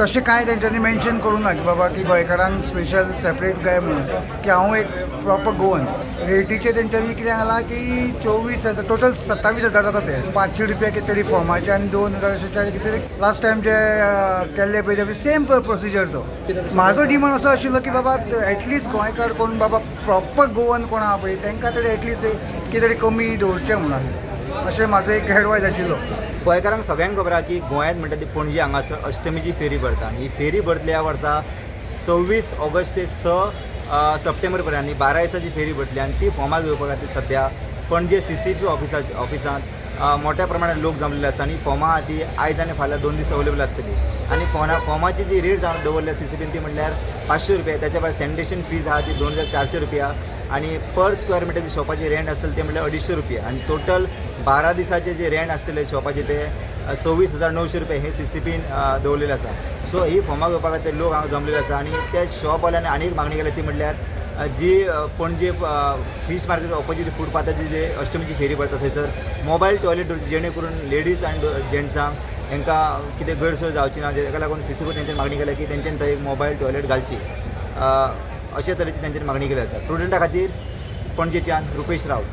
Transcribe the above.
तसे काय त्यांच्यानी मेन्शन करू ना की बाबा की गोंयकारांक स्पेशल सेपरेट काय म्हणून की हांव एक प्रॉपर गोवन रेटीचे तेंच्यांनी कितें घाला की 24,000 टोटल 27,000 जाता ते 500 रुपया कितें तरी फॉर्माचे आनी 2,000 अशें चार्ज कितें तरी लास्ट टायम जे केल्ले पळय ते सेम प्रोसिजर तो म्हाजो डिमांड असो आशिल्लो की बाबा एटलिस्ट गोंयकार कोण बाबा प्रॉपर गोवन कोण आहा पळय तांकां तरी एटलिस्ट कितें तरी कमी दवरचें म्हणून अशें म्हाजो एक एडवायस आशिल्लो. गोंयकारांक सगळ्यांक खबर आहा की गोंयांत म्हणटा ती पणजी हांगासर अष्टमीची फेरी भरता आनी ही फेरी भरतली ह्या वर्सा 26 ऑगस्ट ते 6 सप्टेंबर पर्यंत आनी 12 दिसांची फेरी भरतली आनी ती फॉर्मां घेवपा खातीर सद्या पणजे CCP ऑफिसांत मोठ्या प्रमाणात लोक जमलेले आसा आनी फॉर्मां ती आयज आनी फाल्यां 2 दीस अवेलेबल आसतली आनी फॉर्माची जी रेट जावन दवरल्या CCPन ती म्हणल्यार 500 रुपया. त्याच्या भायर सँडेशन फीज आहा ती 2,400 रुपया आनी पर स्क्वेअर मिटर शॉपाची रेंट आसतली ते म्हणल्यार 250 रुपया आनी टोटल 12 दिसाचे जे रेंट आसतले शॉपाचे ते 26,900 रुपया हे CCPन दवरलेले आसा. सो ही फॉर्मां घेवपा खातीर लोक हांगा जमलेले आसा आनी त्या शॉपवाल्यांनी आनी एक मागणी केल्या ती म्हणल्यार जी पणजे फीश मार्केट ऑपोजीट फुटपाथाची जे अष्टमीची फेरी भरता थंयसर मोबायल टॉयलेट दवरची जेणे करून लेडीज आनी जेंट्सांक हांकां कितें गैरसोय जावची ना जेका लागून CCP तेंच्यांनी मागणी केल्या की तेंच्यांनी थंय एक मोबायल टॉयलेट घालची अशे तरेची तेंच्यांनी मागणी केली आसा. स्टुडंटा खातीर पणजेच्यान रुपेश रावत.